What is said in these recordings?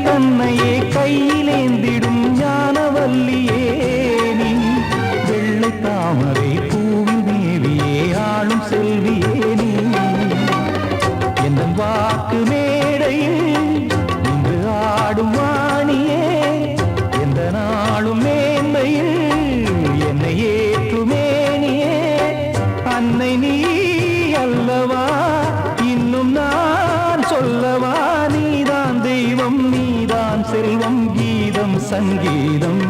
தன்னையே கையிலேந்திடும் ஞானவல்லியே நீ வெள்ளை தாமரை பூவின் தேவியே ஆளும் செல்வியே நீ எந்த வாக்கு மேடையில் இன்று ஆடும் வாணியே எந்த நாளும் மேன்மையில் என்னை ஏற்றுமேனியே அன்னை நீ அல்லவா இன்னும் நான் சொல்லவா நீதான் தெய்வம் நீதான் செல்வம் கீதம் சங்கீதம்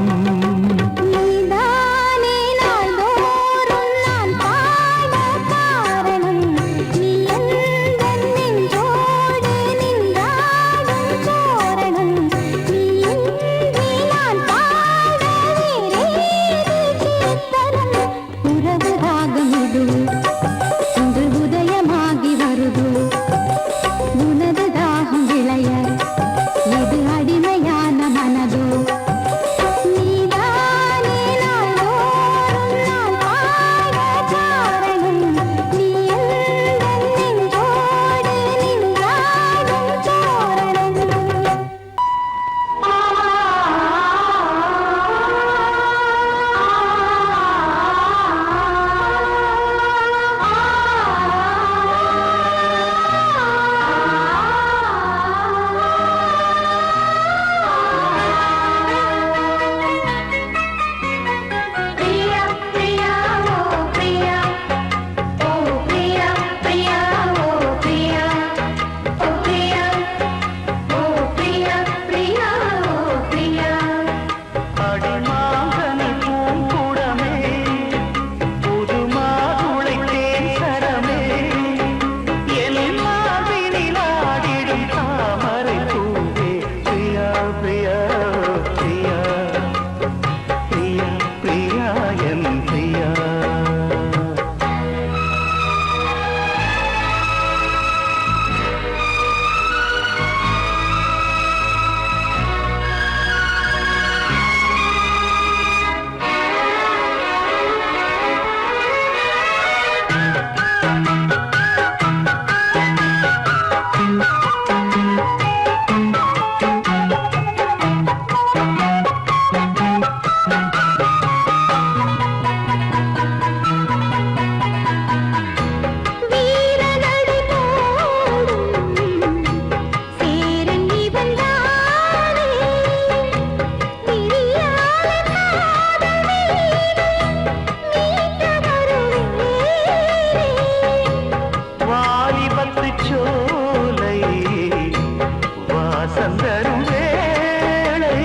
வாசந்தரும் வேளை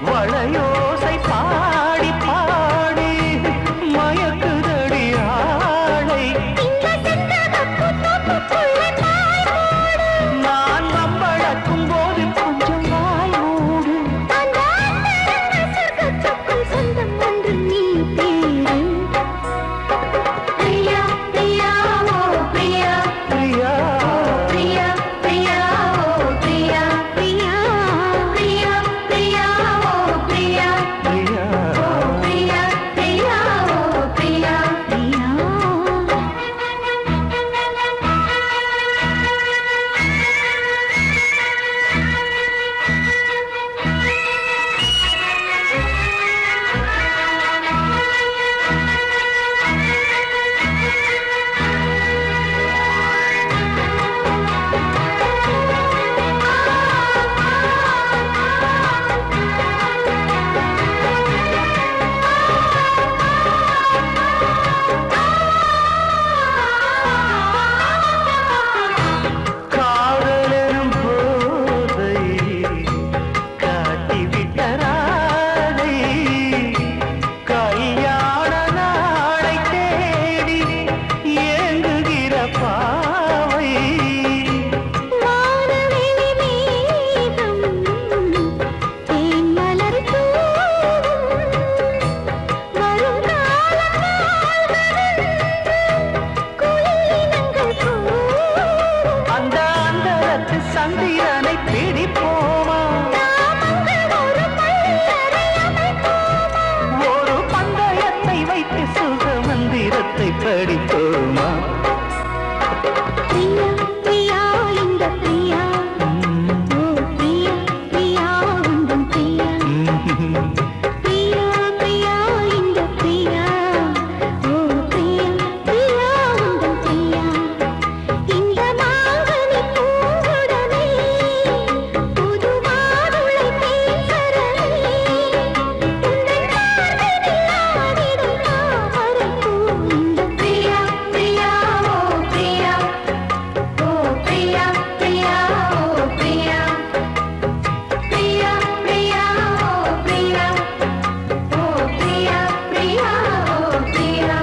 வளையோசை பாடி பாடி மயக்குதடி ஆளை நான் நம்பழக்கும் போது கொஞ்சம் வாய் மூடு சொந்தம் ஒன்று நீ பேரு பிரியா பிரியா ஓ பிரியா பிரியா பிரியா பிரியா ஓ பிரியா பிரியா பிரியா பிரியா ஓ பிரியா பிரியா ஓ பிரியா பிரியா ஓ பிரியா பிரியா காதலெனும் போதை காட்டிவிட்ட ராதை கல்யாண நாளை தேடி ஏங்குகிற பாவை வானவெளி மேகம் தேன் மலர் தூவும் வரும் குயிலினங்கள் கூவும் அந்த அந்தரத்து சந்திரனை பிடிப்போமா ஒரு பந்தயத்தை வைத்து சுகமந்திரத்தை படிப்போமா பிரியா பிரியா இந்த பிரியா ஓ பிரியா பிரியா உந்தன் பிரியா பிரியா பிரியா இந்த பிரியா ஓ பிரியா பிரியா உந்தன் பிரியா இந்த மாங்கனி பூங்குடமே புது மாதுளை தேன்சரமே உந்தன் பார்வையில் ஆடிடும் தாமரைப்பூ இந்த பிரியா பிரியா ஓ பிரியா ஓ பிரியா பிரியா ஓ பிரியா பிரியா பிரியா ஓ பிரியா ஓ பிரியா பிரியா ஓ பிரியா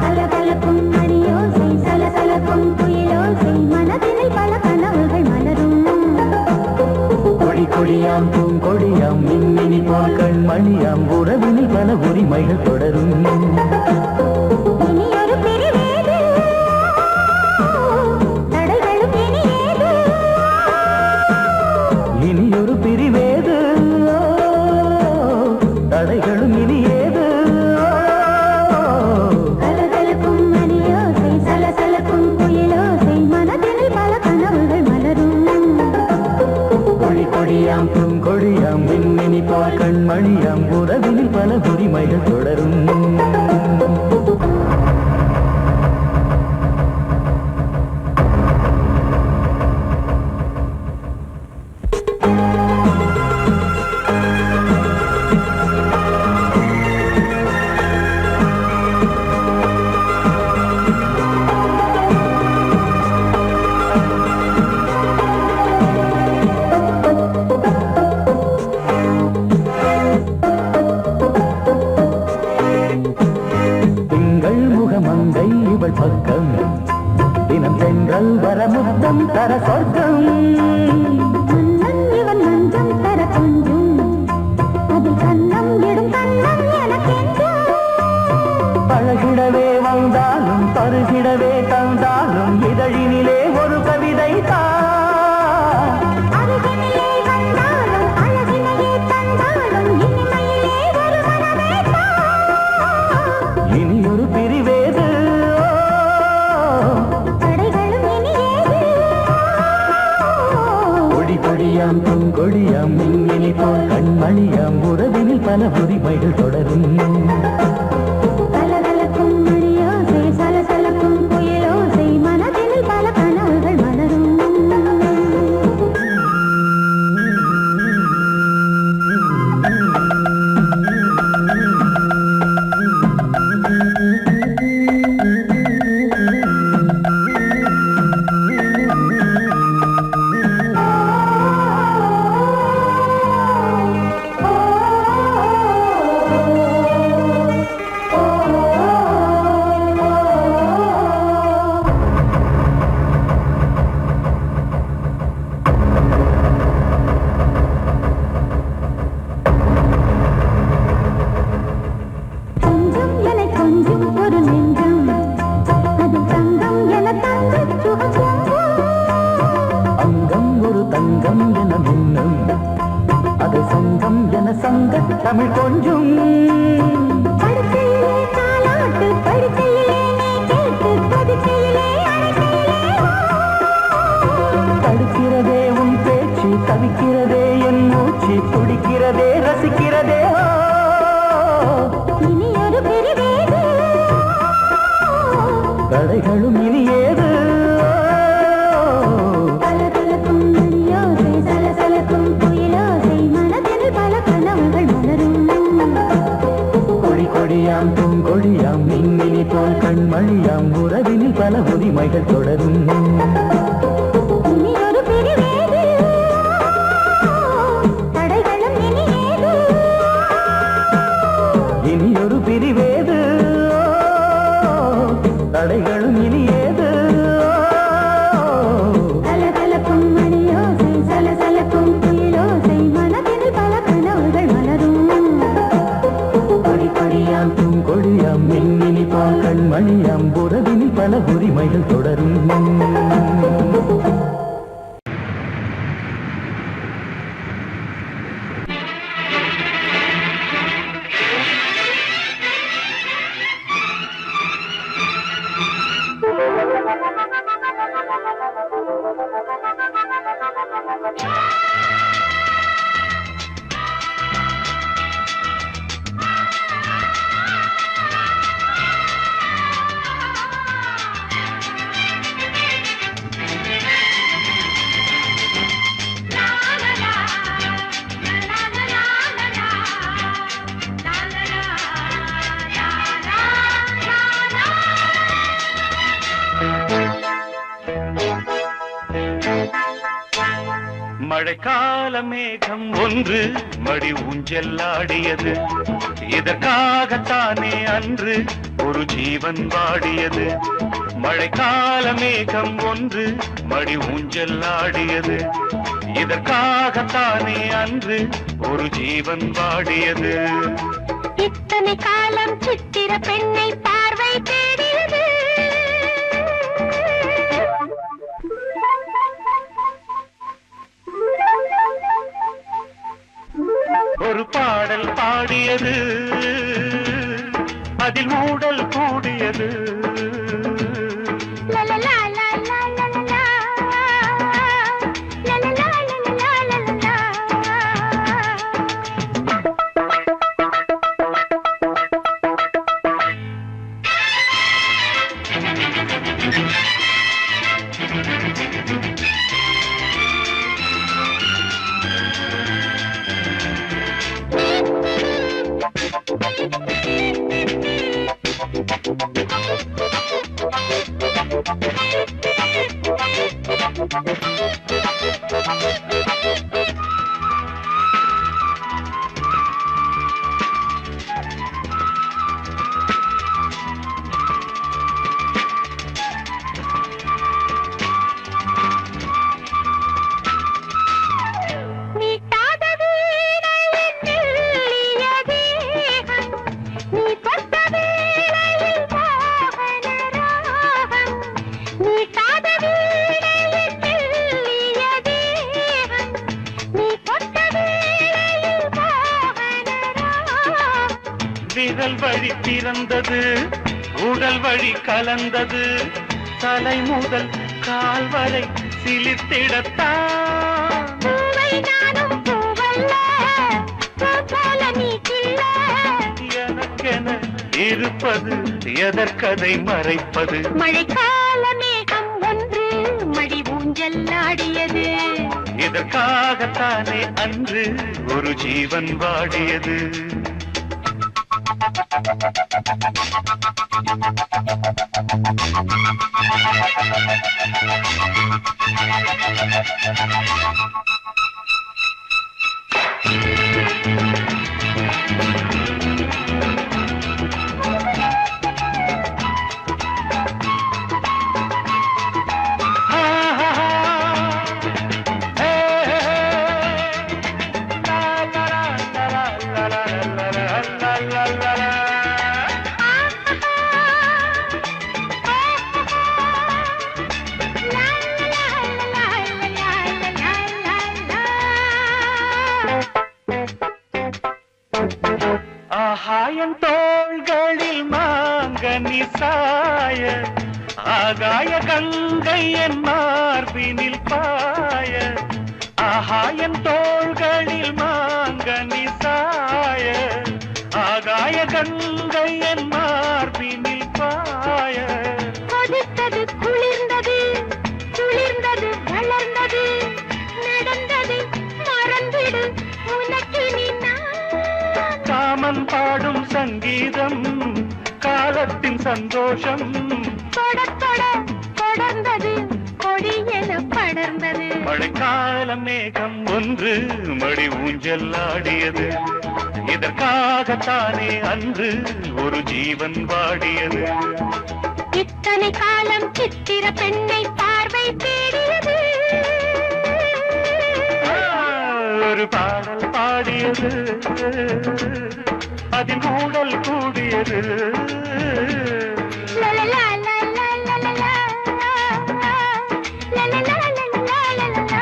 சலசலக்கும் மணியோசை சலசலக்கும் குயிலோசை மனதினில் பல கனவுகள் மலரும் கொடி கொடியாம் பூங்கொடியாம் மின்மினி போல் கண்மணியாம் உறவினில் பல உரிமைகள் தொடரும் இனி ஒரு பிரிவேது தடைகளும் இனி ஏது இனி ஒரு பிரிவேது தடைகளும் இனி ஏது சலசலக்கும் மணியோசை சலசலக்கும் குயிலோசை மனதினில் பல கனவுகள் மலரும் கொடி கொடியாம் பூங்கொடியாம் மின்மினி போல் கண்மணியாம் உறவினில் பல உரிமைகள் தொடரும் முத்தம் தர சொர்க்கம் மன்னன் இவன் மஞ்சம் தர கொஞ்சம் அதில் கண்ணம் இடும் கண்ணம் எனக்கென்றும் பழகிடவே வந்தாலும் பருகிடவே தந்தாலும் இதழினிலே ஒரு கவிதை தான் அருகினிலே வந்தாலும் அழகினையே தந்தாலும் இனிமையிலே ஒரு மனமே தான் இனியொரு பிரிவேது தடைகளும் இனியேது கொடி கொடியாம் பொங்கொடியாம் மின்மினி போல் கண்மணியாம் உறவினில் பல உரிமைகள் தொடரும் தமிழ் கொஞ்சம் தடுக்கிறதே உன் பேச்சு தவிக்கிறதே என் மூச்சு துடிக்கிறதே ரசிக்கிறதே இனியொரு பிரிவேது தடைகளும் இனியேது கொடியாம் பூங்கொடியாம் மின்மினி போல் கண்மணியாம் உறவினில் பல உரிமைகள் தொடரும் இனியொரு பிரிவேது தடைகளும் இனியேது இனியொரு பிரிவேது தடைகளும் இனியேது கலகலக்கும் மணியோசை சலசலக்கும் குயிலோசை மனதில் பல கனவுகள் மலரும் கொடியாம் பூங்கொடியாம் மின்மினி போல் கண்மணியாம் உறவினில் பல உரிமைகள் தொடரும் மழைக்கால மேகம் ஒன்று மடி ஊஞ்செல்லாடியது இதற்காகத்தானே அன்று ஒரு ஜீவன் வாடியது மழைக்கால மேகம் ஒன்று மடி ஊஞ்செல்லாடியது இதற்காகத்தானே அன்று ஒரு ஜீவன் வாடியது இத்தனை காலம் சித்திர பெண்ணை பார்வை தேடியது ஒரு பாடல் பாடியது அதில் ஊடல் கூடியது பிறந்தது உடல் வழி கலந்தது தலை முதல் கால் வரை சிலிர்த்திடத்தான் பூவை நானும் பூவல்ல பூ போல நீ கிள்ள எனக்கென இருப்பது எதற்கதை மறைப்பது மழைக்கால மேகம் ஒன்று மடி ஊஞ்சல் ஆடியது இதற்காகத்தானே அன்று ஒரு ஜீவன் வாடியது ஆகாயன் தோள்களில் மாங்கனி சாய ஆகாய கங்கை என் மார்பினில் பாய ஆகாயன் தோள்களில் மாங்கனி சாய ஆகாய கங்கை என் மார்பினில் பாய கொதித்தது குளிர்ந்தது குளிர்ந்தது வளர்ந்தது நடந்தது மறந்திடு உனக்கு நீ காமன் பாடும் சங்கீதம் காலத்தின் சந்தோஷம் தொட தொட தொடர்ந்தது கொடியென படர்ந்தது மழைக்கால மேகம் ஒன்று மடி ஊஞ்சல் ஆடியது இதற்காகத்தானே அன்று ஒரு ஜீவன் வாடியது இத்தனை காலம் சித்திர பெண்ணை பார்வை தேடியது ஒரு பாடல் பாடியது அதில் கூடல் கூடியது லலலா லலலா லலலா லலலா லலலா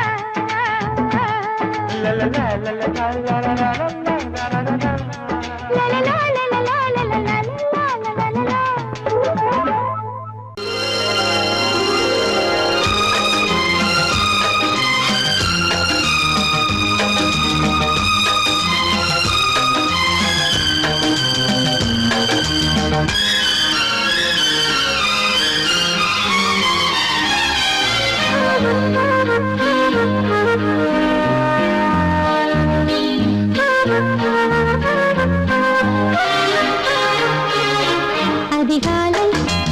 அதிகாலை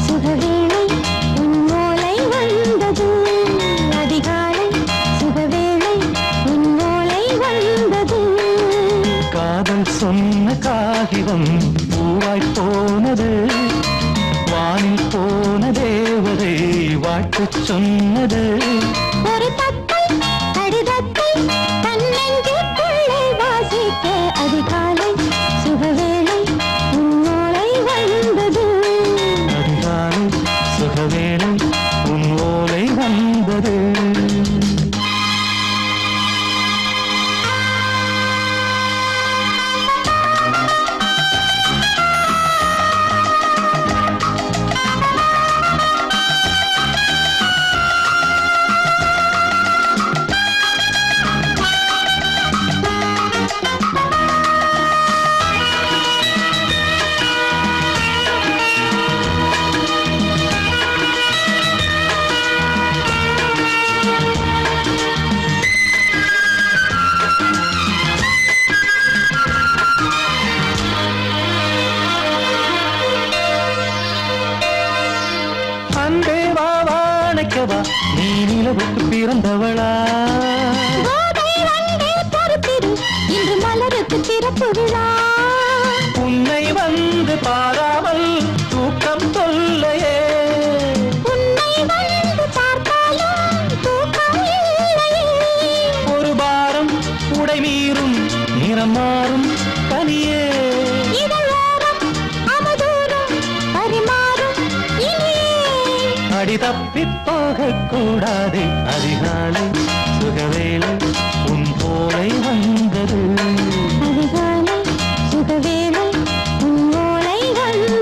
சுகவேளை உன்னோலை வந்தது அதிகாலை சுகவேளை உன்னோலை வந்தது காதல் சொன்ன காகிதம் பூவாய் போனது வானில் போன தேவதை வாழ்த்துச் சொன்னது ஒரு தத்தை கடிதத்தை தன்னெஞ்சுக்குள்ளே வாசிக்க அதிகாலை சுகவேளை உன்னோலை வந்தது அதிகாலை சுகவேளை உன் ஓலை வந்தது நீ நிலவுக்கு பிறந்தவளா இன்று மலருக்கு திறப்பு விழா உன்னை வந்து பாராமல் தூக்கம் தொல்லையே உன்னை வந்து பார்த்தாலும் தூக்கம் இல்லையே ஒரு பாரம் உடை மீறும் நிறம் மாறும் கனியே அடி தப்பிப் போகக் கூடாது அதிகாலை சுகவேளை உன் போலை வந்தது அதிகாலை சுகவேளை உன் ஓலை வந்தது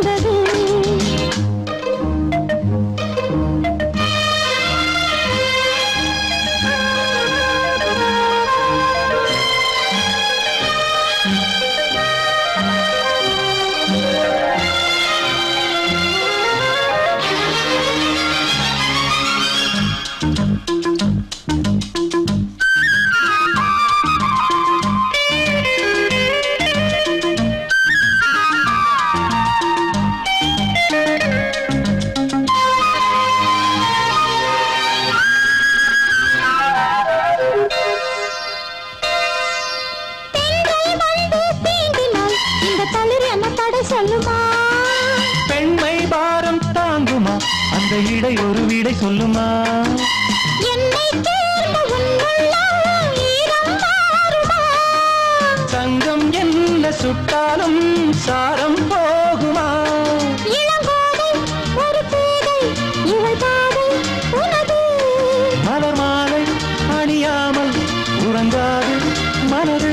விடை ஒரு விடை சொல்லுமா என்னை தேர்ந்த உன்னுள்ளம் ஈரம் மாறுமா தங்கம் என்ன சுட்டாலும் சாரம் போகுமா இளங்கோதை ஒரு பேதை இவள் பாதை உனது மலர் மாலை அணியாமல் உறங்காது மனது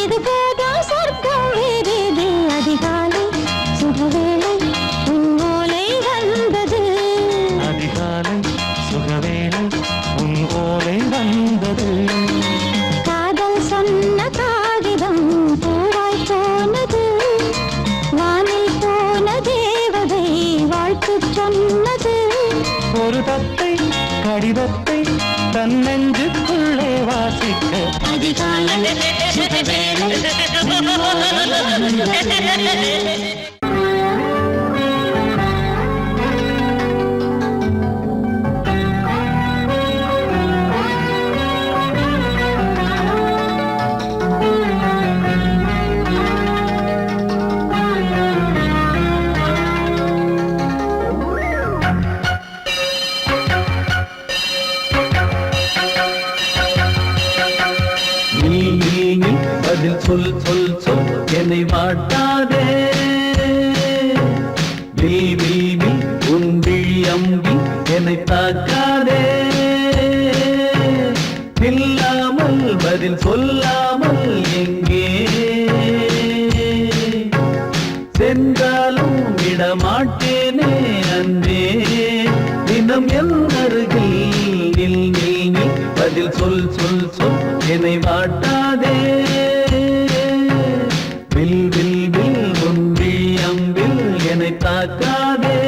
இது போதும் சொர்க்கம் வேறேது அதிகாலை சுகவேளை உன்னோலை வந்தது அதிகாலை சுகவேளை உன் ஓலை வந்தது காதல் சொன்ன காகிதம் பூவாய் போனது வானில் போன தேவதை வாழ்த்து சொன்னது ஒரு தத்தை கடிதத்தை தன் நெஞ்சுக்குள்ளே வாசிக்க அதிகாலை சுகவேளை உன்னோலை வந்தது நீ பதில் சொல் சொல் சொல் என்னை வாட்டாதே நீ உன் விழி அம்பி என்னை தாக்காதே இல்லாமல் பதில் சொல்லாமல் எங்கே சென்றாலும் விடமாட்டேனே அன்பே தினம் என் அருகில் நில் நில் நில் பதில் சொல் சொல் சொல் என்னை வாட்டாதே வில் வில் வில் உன் விழி அம்பில் என்னை தாக்காதே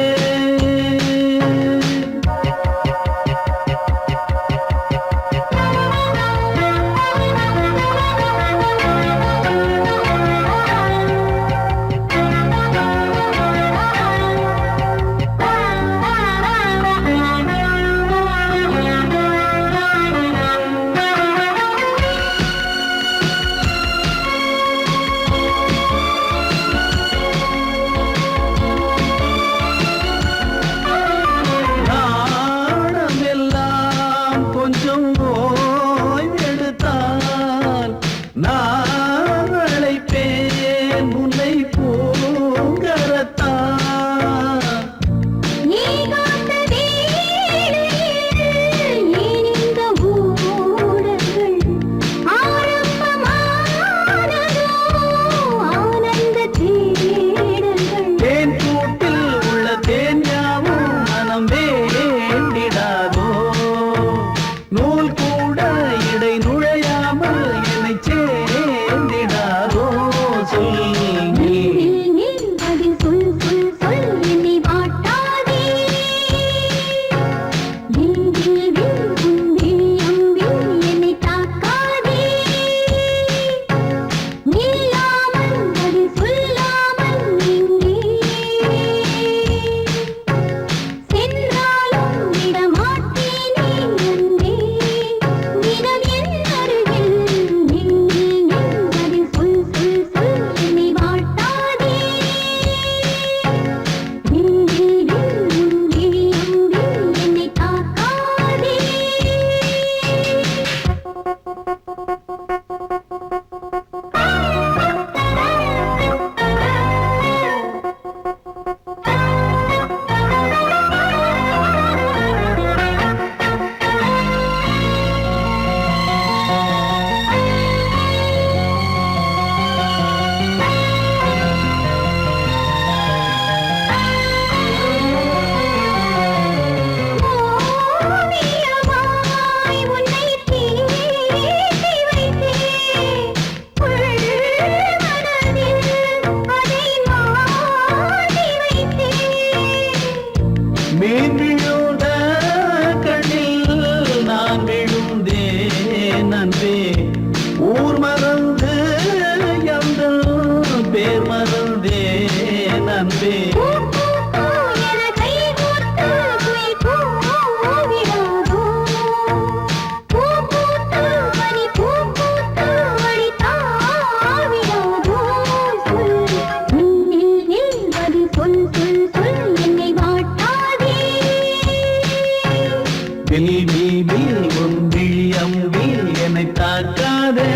வில் வில் வில் உன் விழியம்பில் என்னை தாக்காதே.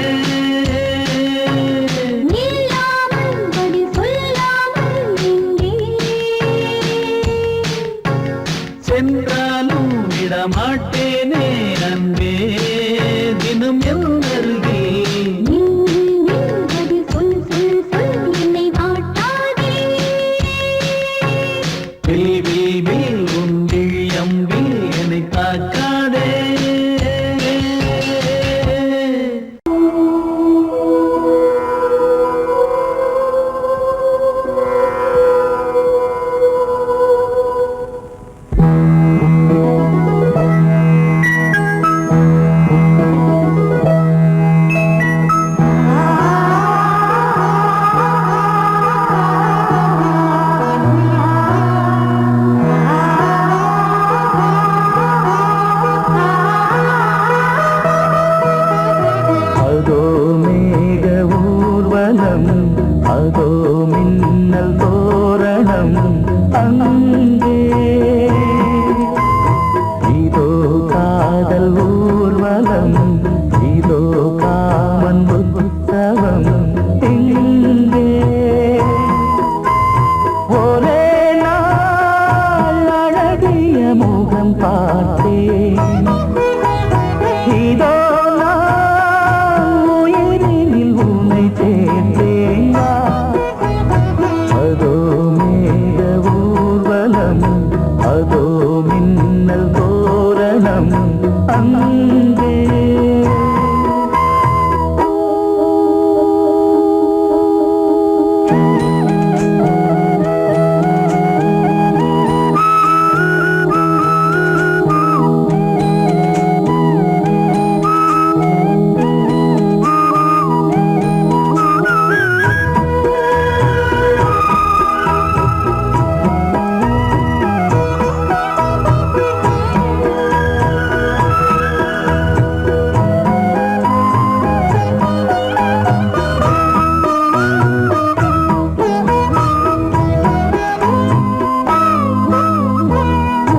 நில்லாமல் பதில் சொல்லாமல் எங்கே சென்றாலும் விடமாட்டேனே அன்பே தினம் என் அருகில். பதில் சொல் சொல் சொல் என்னை வாட்டாதே. வில் வில் வில் உன் விழியம்பில் என்னை தாக்காதே. அதோ மேக ஊர்வலம், அதோ மின்னல் தோரணம் அங்கே. இதோ காதல் ஊர்வலம், இதோ காமன் உற்சவம் இங்கே. ஒரே நாள் அழகிய முகம் பார்த்தேன். இதோ உயிரினில் உன்னை சேர்ந்தேன். அதோ மேக ஊர்வலம், அதோ மின்னல் தோரணம் அங்கே.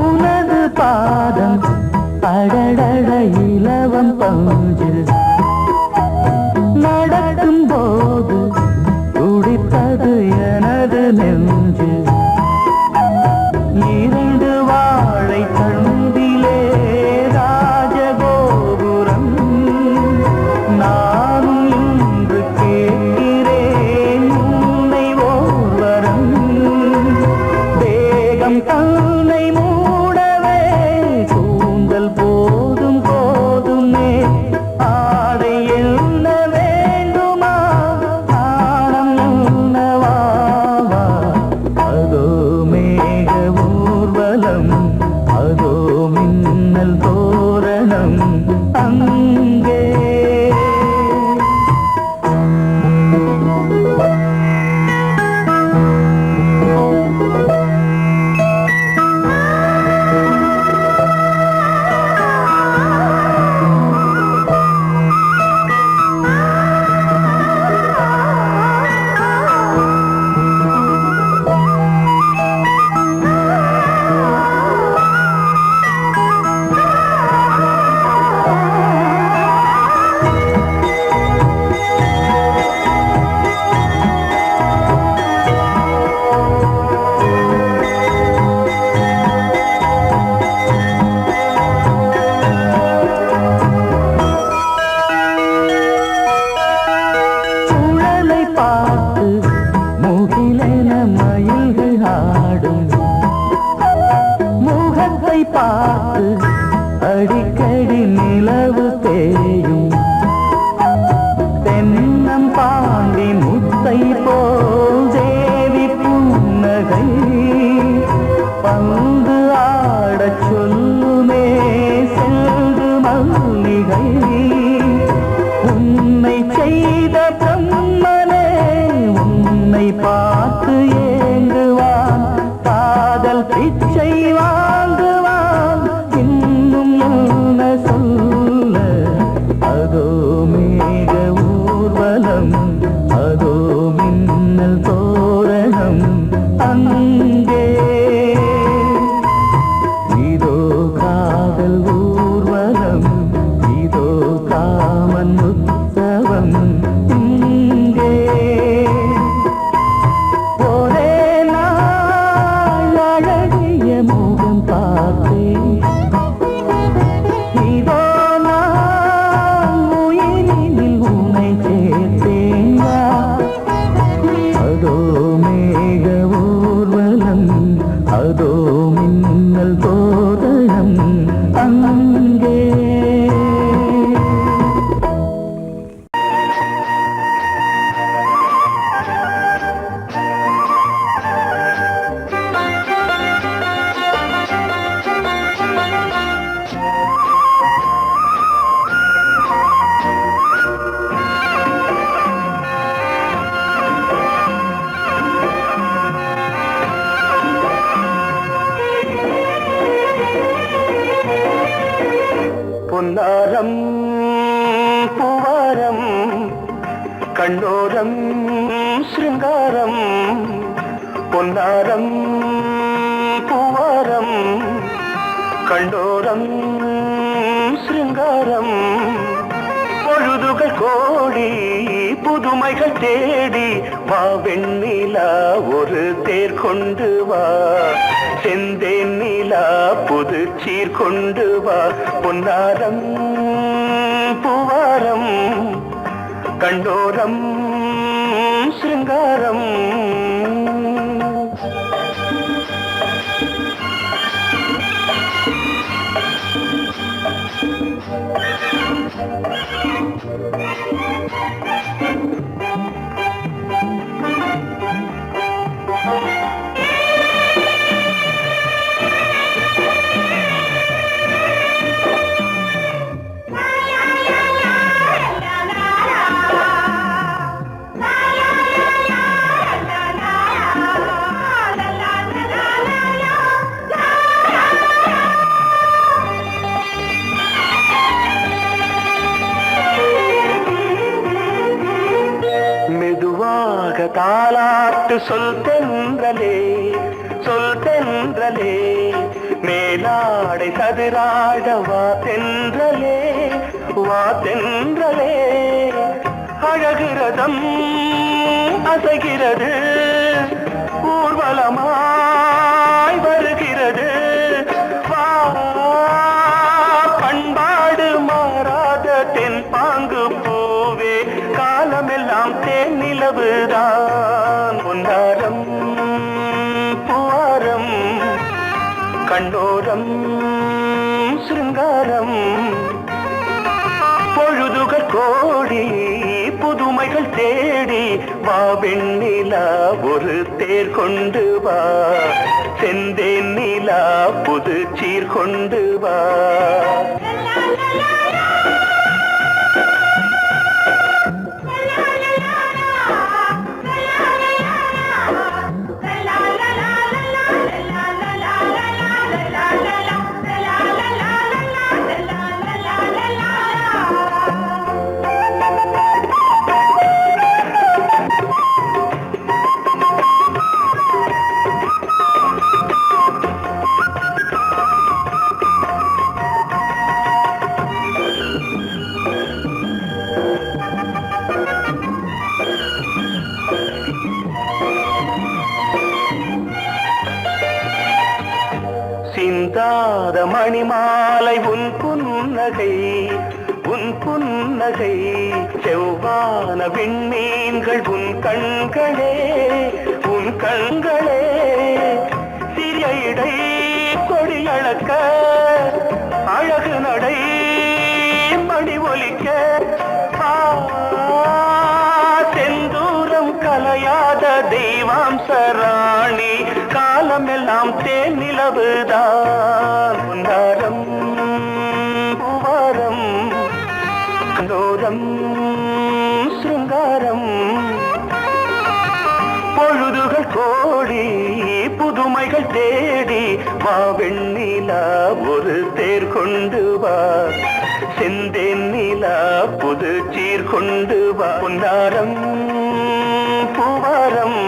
உனது பாதம் அடடட இலவம் பஞ்சு நடக்கும் போது துடித்தது எனது நெஞ்சு. இரண்டு வாழை தண்டிலே ராஜகோபுரம். நானும் இன்று கேட்கிறேன் உன்னை ஓர்வரம். தேகம் தன்னை மூடவே கூந்தல் போதும் போதுமே. ஆடை என்ன வேண்டுமா, நாணம் என்னவா? அதோ மேக ஊர்வலம், அதோ மின்னல் தோரணம் அங்கே. சுழலை பார்த்து முகிலென மயில்கள் ஆடும். முகத்தை பார்த்து அடிக்கடி நிலவு தேயும். தென்னம் பாண்டி முத்தை போல் தேவி புன்னகை. பந்து ஆடச் சொல்லுமே செல்து மல்லிகை. உன்னை செய்த பிரம்மனே உன்னை பார்த்து ஏங்குவான். காதல் பிச்சை வாங்குவான். இன்னும் என்ன சொல்ல பொன்னாரம் பூவாரம் கண்ணோரம் சிருங்காரம் பொன்னாரம் பூவாரம் கண்டோரம் சிருங்காரம் பொழுதுகள் கோடி புதுமைகள் தேடி வா வெண்ணிலா ஒரு தேர் கொண்டு வா செந்தேன் நிலா புது சீர் கொண்டு வா பொன்னாரம் பூவாரம் கண்டோரம் சிருங்காரம் தாலாட்டு சொல் தென்றலே சொல் தென்றலே மேலாடை சதுராட வா தென்றலே வா தென்றலே அழகிறதம் அசைகிறது ஊர்வலமாய் வருகிறது வா பண்பாடு மாறாத தென் பாங்கு பூவே காலமெல்லாம் தேன் நிலவுதான் பொன்னாரம் பூவாரம் கண்டோரம் சிருங்காரம் பொழுதுகள் கோடி புதுமைகள் தேடி வா வெண்ணிலா ஒரு தேர் கொண்டு வா செந்தேன் நிலா புது சீர் கொண்டு வா சிந்தாத மணிமாலை உன் புன்னகை உன் புன்னகை செவ்வான விண்மீன்கள் உன் கண்களே உன் கண்களே சிறிய இடை கொடியளக்க அழகு நடை மணி ஒலிக்க செந்தூரம் கலையாத தெய்வாம்சராணி காலமெல்லாம் தேன் நிலவுதான் பொன்னாரம் பூவாரம் கண்டோரம் சிருங்காரம் பொழுதுகள் கோடி புதுமைகள் தேடி வா வெண்ணிலா ஒரு தேர் கொண்டு வா செந்தேன் நிலா புது சீர் கொண்டு வா பொன்னாரம் பூவாரம்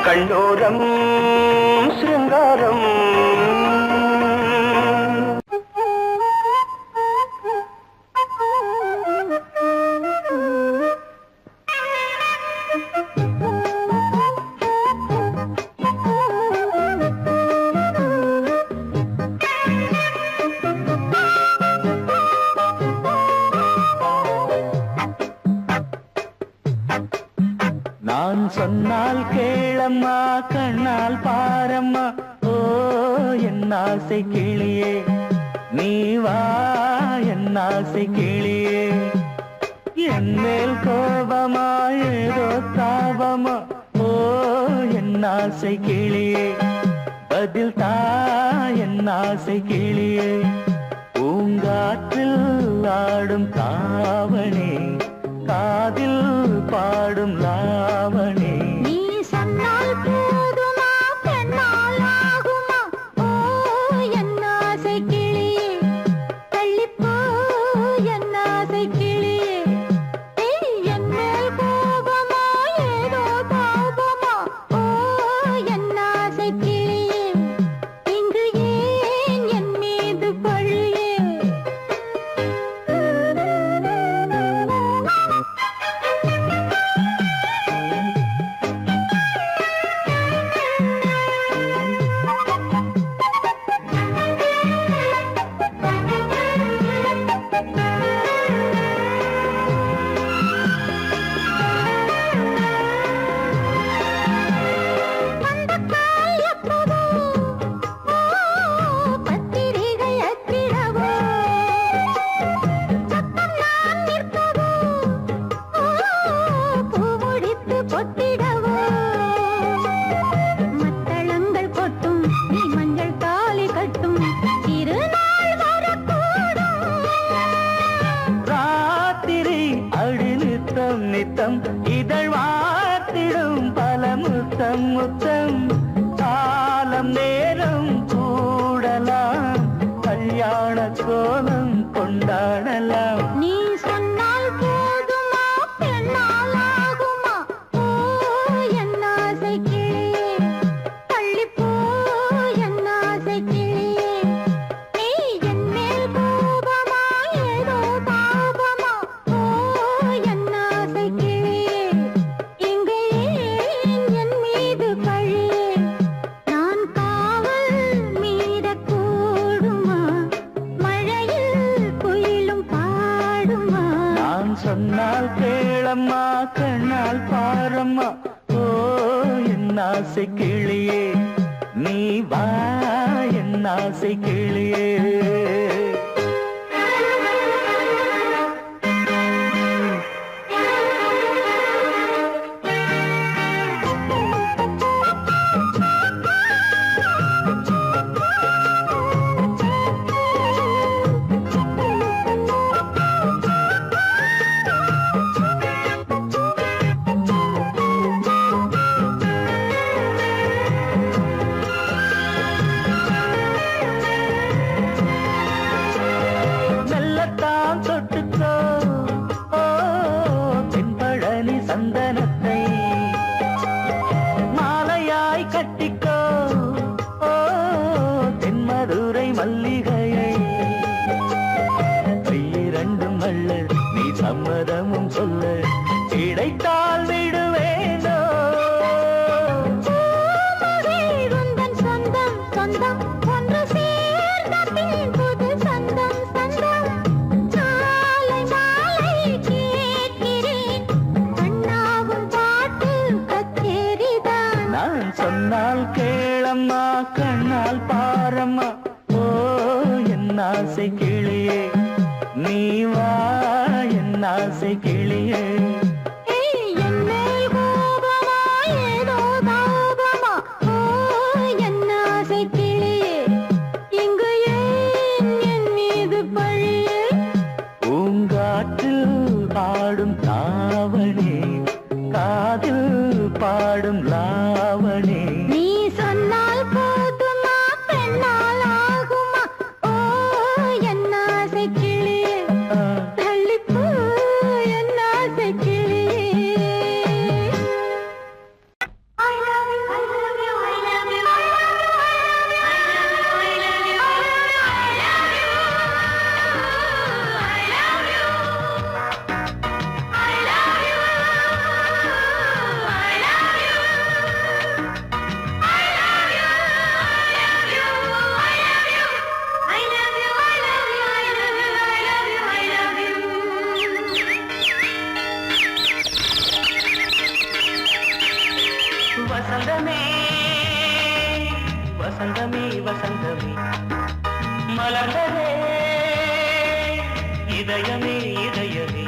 கண்டோரம் சிருங்காரம் நான் சொன்னால் கேளம்மா கண்ணால் பாரம்மா ஓ என் ஆசை கிளியே நீ வா என் ஆசை கிளியே என் மேல் கோபமா ஏதோ தாபமா ஓ என் ஆசை கிளியே பதில் தா என் ஆசை கிளியே பூங்காற்றில் ஆடும் தாவணி காதில் பாடும் லாவணி நீ சொன்னால் போதுமா பெண்ணால் ஆகுமா ஓ என் ஆசை கிளியே தள்ளிப்போ மணக்கோலம் கொண்டாடலாம். நீ சொன்னால் போதுமா பெண்ணால் ஆகுமா? ஓ என் ஆசை கிளியே, தள்ளிப்போ என் ஆசை கிளியே. நீ என் மேல் கோபமா ஏதோ தாபமா? ஓ என் ஆசை கிளியே, இங்கே ஏன் என் மீது பழியே? நான் காவல் மீறக்கூடுமா? மழையில் குயிலும் பாடுமா? நான் சொன்னால் கேளம்மா, கண்ணால் பாரம்மா. ஓ என் ஆசை கிளியே, நீ வா என் ஆசை கிளியே. மெல்லத்தான் தொட்டுக்கோ, ஓ தென்பழனி சந்தனத்தை மாலையாய் கட்டிக்கோ, ஓ தென்மதுரை மல்லிகையை. கையிரண்டும் அள்ள நீ சம்மதமும் சொல்ல, கிடைத்தால் விடுவேனோ. உந்தன் சொந்தம் சொந்தம் ஒன்று சேர்ந்த பின் புது சொந்தம் சொந்தம். மாலை மாலை கேட்கிறேன், கண்ணாவும் பாட்டு கச்சேரிதான். நான் சொன்னால் கேளம்மா, கண்ணால் பாரம்மா. ஓ என் ஆசை கிளியே, நீ வா என் ஆசை கிளியே. என் மேல் கோபமா ஏதோ தாபமா? ஓ என் ஆசை கிளியே, இங்கு ஏன் என் மீது பழியே? பூங்காற்றில் ஆடும் தாவணி, காதில் பாடும் லாவணி. நீ சொன்னால் போதுமா பெண்ணால் ஆகுமா? ஓ என் ஆசை கிளியே, தள்ளிப்போ என் ஆசை கிளியே. I love you, I love you, I love you, I love you, I love you, I love you, I love you, I love you, I love you, I love you, I love you, I love you, I love you, I love you, I love you, I love you, I love you. வசந்தமே வசந்தமே வசந்தமே மலர்ந்ததே இதயமே இதயமே.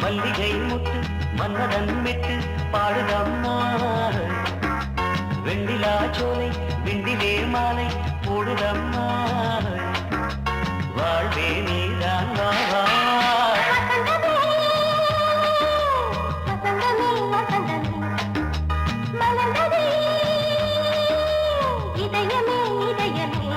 மல்லிகை முட்டு மன்னதன் விட்டு பாடுதம்மா. வெண்ணிலா சோலை விண்டிலே மாலை போடுதம்மா. வாழ்வே நீதான் வா வா. வசந்தமே வசந்தமே வசந்தமே மலர்ந்ததே இதயமே இதயமே.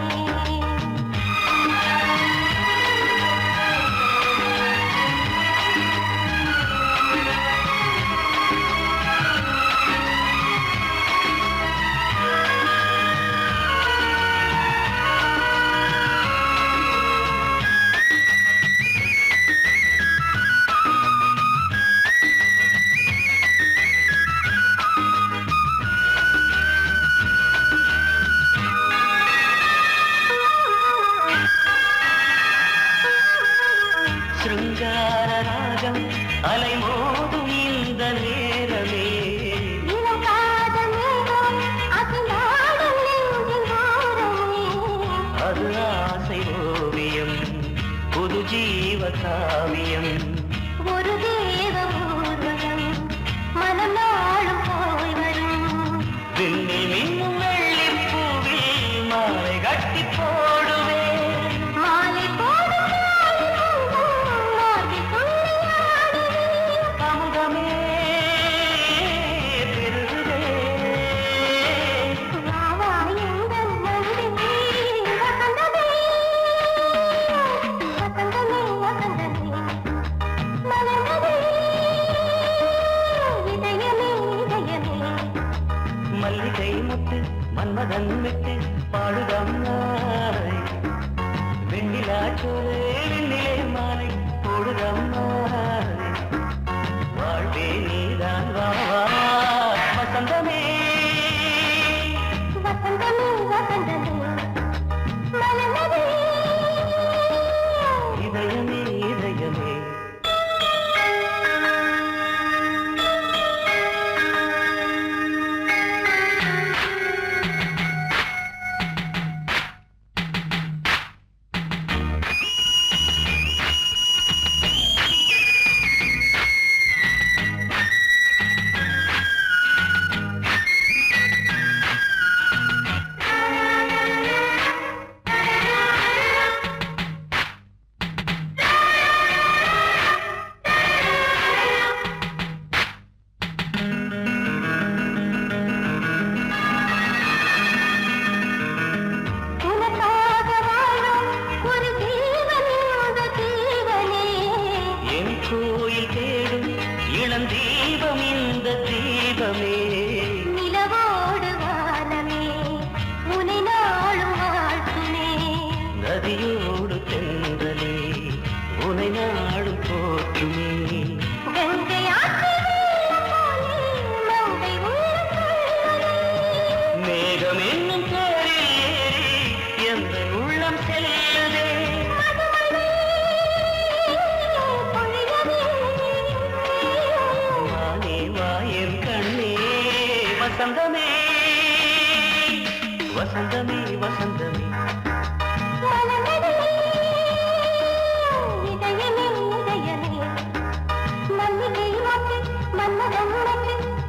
சிருங்கார ராகம் அலைமோதும் இந்த நேரமே. இளம் காதல் மேகம் அசைந்தாடும் நெஞ்சின் ஓரமே. அது ஆசை ஓவியம், புது ஜீவ காவியம். ஒரு தேவ ஊர்வலம் மனம் நாளும் போய் வரும். விண்ணில் மின்னும் வெள்ளிப் பூவில் மாலை கட்டி போடுவேன். மாலை போடும் மார்பில் துள்ளியாடுவேன். அமுதமே பெருகுதே. வா வா எங்கள் நந்தினி வசந்தமே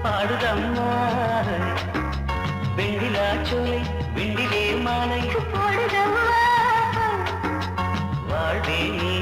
பாடுதம்மா வெண்ணிலா சோலை வெண்ணிலே மாலை போடுதம்மா வாழ்வே நீ